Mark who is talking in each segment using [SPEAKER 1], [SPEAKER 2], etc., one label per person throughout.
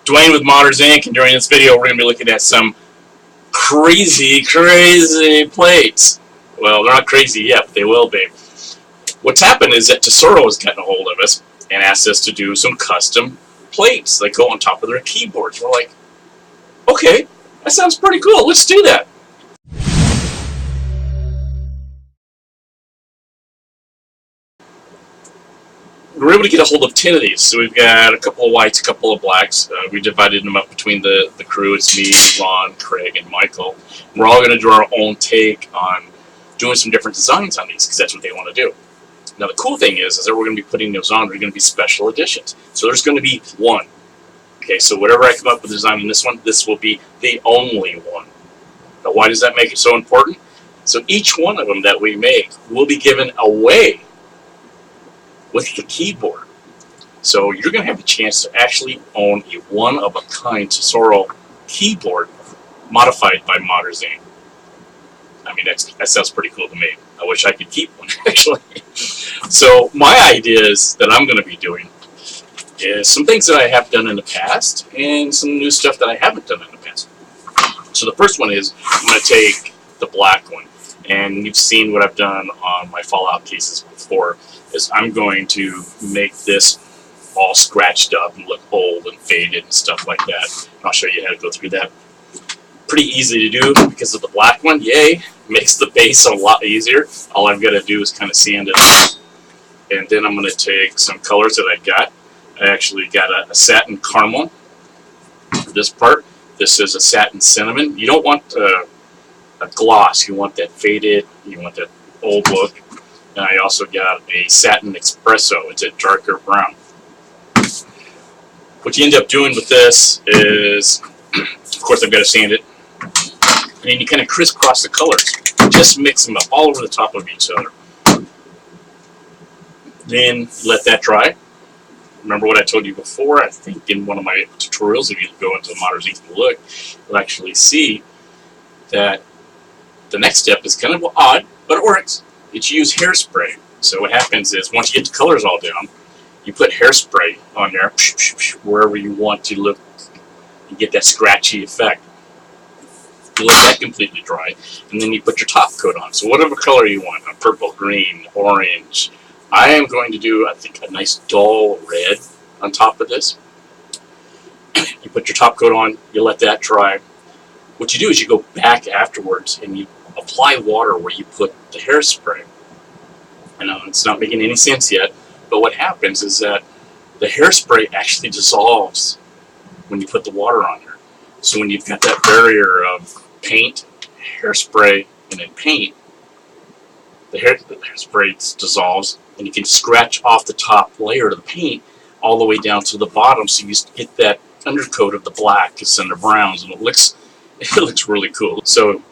[SPEAKER 1] Dwayne with Modders Inc. And during this video, we're going to be looking at some crazy plates. Well, they're not crazy yet, but they will be. What's happened is that Tesoro has gotten a hold of us and asked us to do some custom plates that go on top of their keyboards. We're like, okay, that sounds pretty cool. Let's do that. We're able to get a hold of 10 of these. So we've got a couple of whites, a couple of blacks. We divided them up between the crew. It's me, Ron, Craig, and Michael. We're all going to do our own take on doing some different designs on these because that's what they want to do. Now the cool thing is that we're going to be putting those on. They're going to be special editions. So there's going to be one. Okay, so whatever I come up with design on this one, this will be the only one. Now why does that make it so important? So each one of them that we make will be given away with the keyboard. So you're going to have the chance to actually own a one-of-a-kind Tesoro keyboard modified by Modders Inc. I mean, that sounds pretty cool to me. I wish I could keep one, actually. So my ideas that I'm going to be doing is some things that I have done in the past and some new stuff that I haven't done in the past. So the first one is I'm going to take the black one. And you've seen what I've done on my Fallout cases before, is I'm going to make this all scratched up and look old and faded and stuff like that. And I'll show you how to go through that. Pretty easy to do because of the black one. Yay! Makes the base a lot easier. All I've got to do is kind of sand it up. And then I'm going to take some colors that I got. I actually got a satin caramel for this part. This is a satin cinnamon. You don't want a gloss. You want that faded, you want that old look. And I also got a satin espresso. It's a darker brown. What you end up doing with this is, of course, I've got to sand it. And then you kind of crisscross the colors. Just mix them up all over the top of each other. Then let that dry. Remember what I told you before? I think in one of my tutorials, if you go into the Modders Inc. and look, you'll actually see that the next step is kind of odd, but it works. It's use hairspray. So what happens is once you get the colors all down, you put hairspray on there wherever you want to look. You get that scratchy effect. You let that completely dry, and then you put your top coat on. So whatever color you want, purple, green, orange. I am going to do, I think, a nice dull red on top of this. You put your top coat on, you let that dry. What you do is you go back afterwards and you apply water where you put the hairspray. I know it's not making any sense yet, but what happens is that the hairspray actually dissolves when you put the water on there. So when you've got that barrier of paint, hairspray, and then paint, the hairspray dissolves and you can scratch off the top layer of the paint all the way down to the bottom, so you get that undercoat of the blacks and the browns, and it looks really cool. So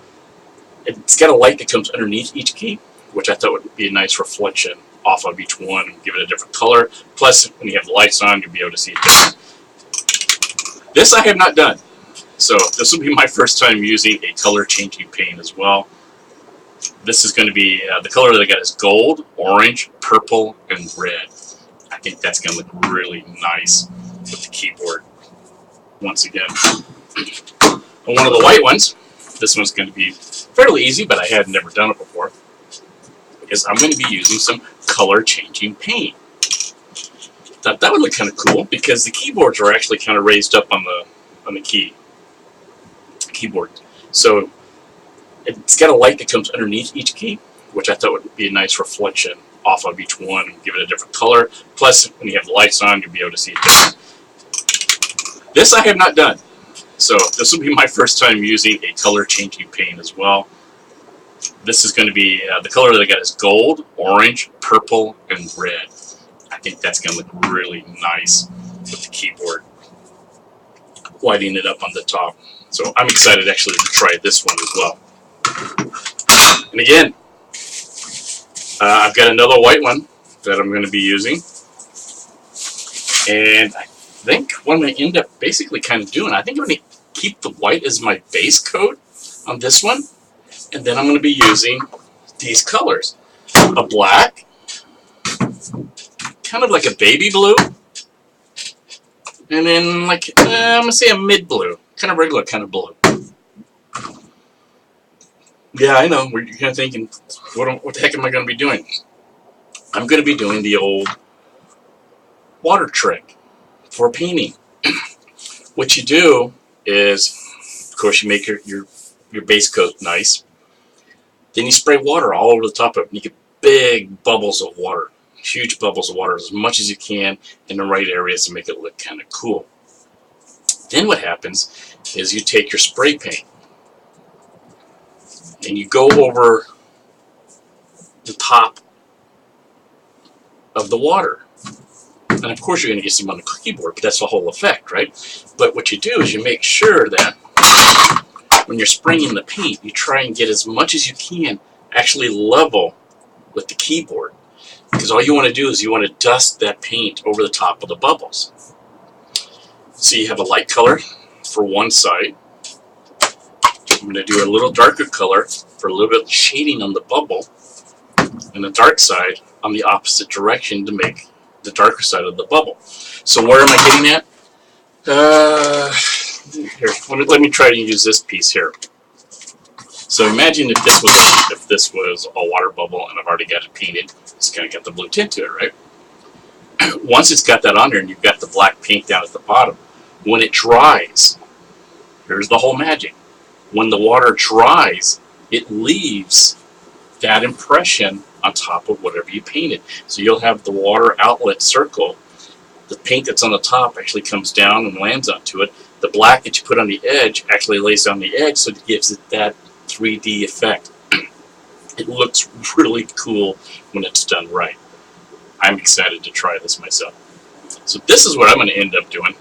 [SPEAKER 1] it's got a light that comes underneath each key, which I thought would be a nice reflection off of each one and give it a different color. Plus, when you have the lights on, you'll be able to see it different. This I have not done. So this will be my first time using a color changing paint as well. This is going to be, the color that I got is gold, orange, purple, and red. I think that's going to look really nice with the keyboard once again. And one of the white ones, this one's going to be fairly easy, but I had never done it before, is I'm going to be using some color changing paint. Thought that would look kind of cool because the keyboards are actually kind of raised up on the keyboard. So it's got a light that comes underneath each key, which I thought would be a nice reflection off of each one and give it a different color. Plus, when you have the lights on, you'll be able to see it different. This I have not done. So this will be my first time using a color changing paint as well. This is going to be, the color that I got is gold, orange, purple, and red. I think that's going to look really nice with the keyboard, lighting it up on the top. So I'm excited actually to try this one as well. And again, I've got another white one that I'm going to be using. And I think what I'm going to end up basically kind of doing, I think I'm going to keep the white as my base coat on this one. And then I'm going to be using these colors. A black, kind of like a baby blue, And then like, I'm going to say a mid-blue, kind of regular kind of blue. Yeah, I know, you're kind of thinking, what the heck am I going to be doing? I'm going to be doing the old water trick for painting. What you do is, of course, you make your base coat nice. Then you spray water all over the top of it. And you get big bubbles of water, huge bubbles of water, as much as you can in the right areas to make it look kind of cool. Then what happens is you take your spray paint and you go over the top of the water. And of course you're going to get some on the keyboard, but that's the whole effect, right? But what you do is you make sure that when you're spraying the paint, you try and get as much as you can actually level with the keyboard. Because all you want to do is you want to dust that paint over the top of the bubbles. So you have a light color for one side. I'm going to do a little darker color for a little bit of shading on the bubble, and the dark side on the opposite direction to make the darker side of the bubble. So where am I getting at? Here, let me try to use this piece here. So imagine if this was a water bubble and I've already got it painted. It's going to get the blue tint to it, right? Once it's got that on there and you've got the black paint down at the bottom, when it dries, here's the whole magic. When the water dries, it leaves that impression on top of whatever you painted. So you'll have the water outlet circle. The paint that's on the top actually comes down and lands onto it. The black that you put on the edge actually lays on the edge, so it gives it that 3D effect. It looks really cool when it's done right. I'm excited to try this myself. So this is what I'm going to end up doing.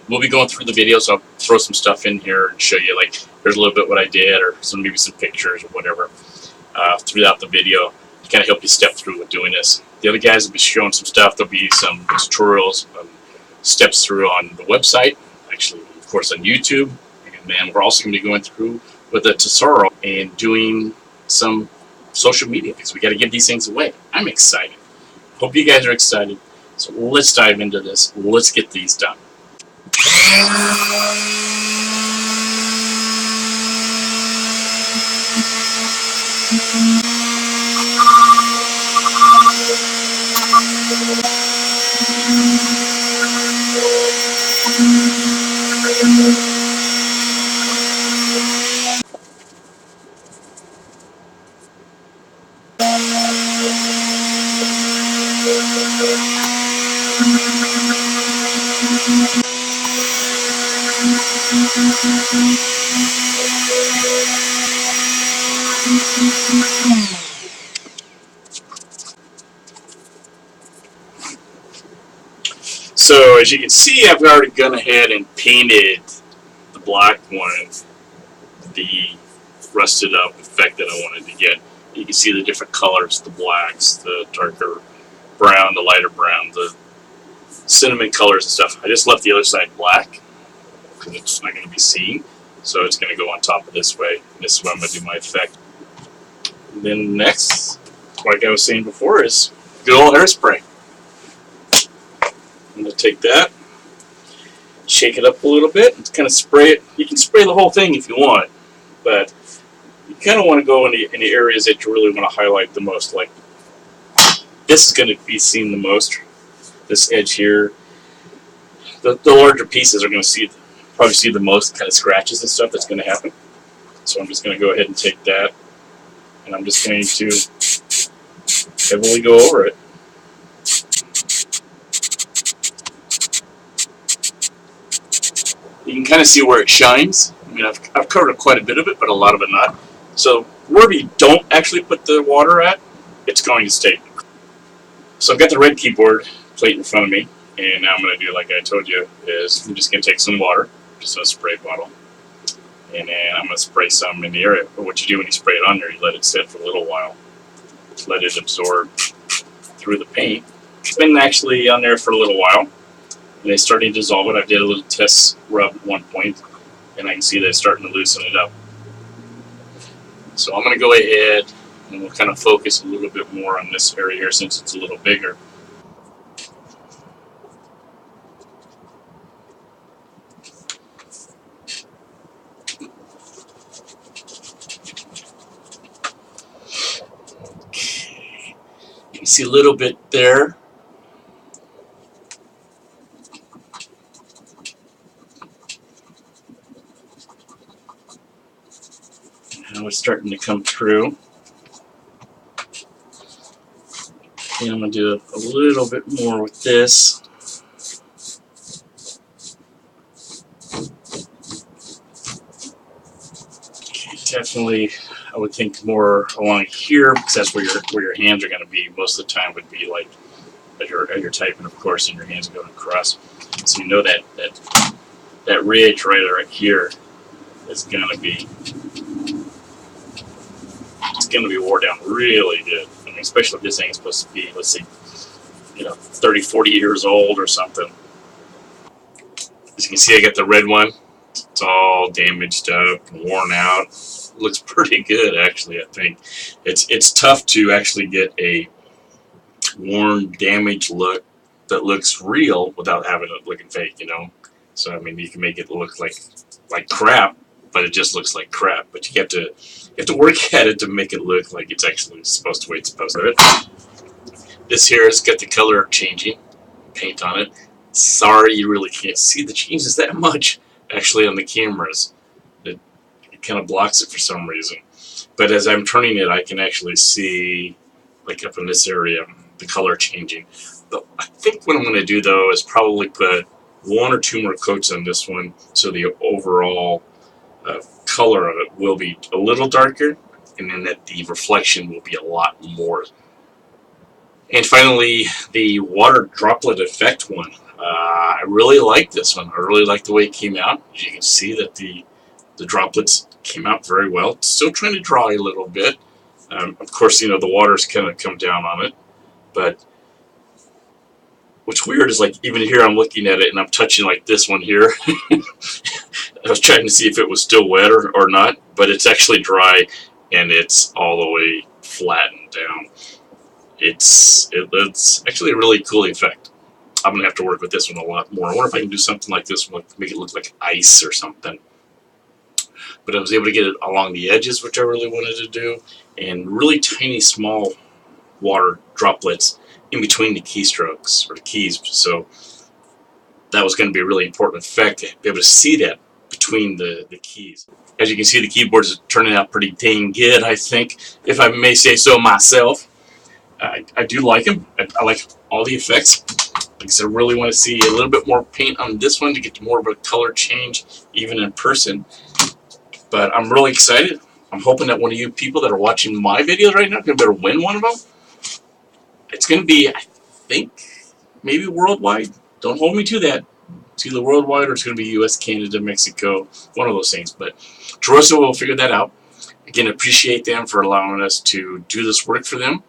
[SPEAKER 1] We'll be going through the video, so I'll throw some stuff in here and show you, like, here's a little bit what I did, or maybe some pictures or whatever throughout the video to kind of help you step through with doing this. The other guys will be showing some stuff. There'll be some tutorials, steps through on the website, actually, of course, on YouTube. And then we're also going to be going through with the Tesoro and doing some social media, because we got to give these things away. I'm excited. Hope you guys are excited. So let's dive into this. Let's get these done. So as you can see, I've already gone ahead and painted the black one, the rusted up effect that I wanted to get. You can see the different colors, the blacks, the darker brown, the lighter brown, the cinnamon colors and stuff. I just left the other side black because it's not going to be seen. So it's going to go on top of this way. This is where I'm going to do my effect. And then next, like I was saying before, is good old hairspray. I'm going to take that, shake it up a little bit, and kind of spray it. You can spray the whole thing if you want, but you kind of want to go in the areas that you really want to highlight the most. Like this is going to be seen the most. This edge here, the larger pieces are going to probably see the most kind of scratches and stuff that's going to happen. So I'm just going to go ahead and take that, and I'm just going to heavily go over it. You can kind of see where it shines. I mean, I've covered quite a bit of it, but a lot of it not. So wherever you don't actually put the water at, it's going to stay. So I've got the red keyboard plate in front of me, and now I'm going to do, like I told you, is I'm just going to take some water, just in a spray bottle, and then I'm going to spray some in the area. But what you do when you spray it on there, you let it sit for a little while, let it absorb through the paint. It's been actually on there for a little while, and it's starting to dissolve it. I did a little test rub at one point, and I can see that it's starting to loosen it up. So I'm going to go ahead and we'll kind of focus a little bit more on this area here since it's a little bigger. see a little bit there. Now it's starting to come through. And I'm going to do a little bit more with this. Okay, definitely, I would think more along here, because that's where your hands are going to be. Most of the time would be like as you're typing, of course, and your hands are going across. So you know that ridge right here is going to be wore down really good. I mean, especially if this thing is supposed to be, let's see, 30, 40 years old or something. As you can see, I got the red one. It's all damaged up and worn out. It looks pretty good, actually. I think it's tough to actually get a worn, damaged look that looks real without having it looking fake. So I mean, you can make it look like crap, but it just looks like crap. But you have to work at it to make it look like it's actually supposed to the way it's supposed to. This here has got the color changing paint on it. Sorry, you really can't see the changes that much actually on the cameras. It kind of blocks it for some reason. But as I'm turning it, I can actually see, like up in this area, the color changing. But I think what I'm going to do though is probably put 1 or 2 more coats on this one, so the overall color of it will be a little darker, and then that the reflection will be a lot more. And finally, the water droplet effect one. I really like this one. I really like the way it came out. As you can see that the droplets came out very well. It's still trying to dry a little bit. Of course, the water's kind of come down on it. But what's weird is, like, even here I'm looking at it and I'm touching like this one here. I was trying to see if it was still wet or not, but it's actually dry and it's all the way flattened down. It's actually a really cool effect. I'm going to have to work with this one a lot more. I wonder if I can do something like this one, make it look like ice or something. But I was able to get it along the edges, which I really wanted to do, and really tiny, small water droplets in between the keystrokes, or the keys. So that was going to be a really important effect, to be able to see that between the keys. As you can see, the keyboards are turning out pretty dang good, I think, if I may say so myself. I do like them. I like all the effects. Like I said, I really want to see a little bit more paint on this one to get more of a color change, even in person. But I'm really excited. I'm hoping that one of you people that are watching my videos right now can better win one of them. It's going to be, I think, maybe worldwide. Don't hold me to that. It's either worldwide or it's going to be US, Canada, Mexico, one of those things. But Tesoro will figure that out. Again, appreciate them for allowing us to do this work for them.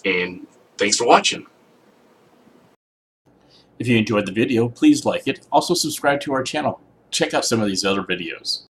[SPEAKER 1] And thanks for watching. If you enjoyed the video, please like it. Also subscribe to our channel. Check out some of these other videos.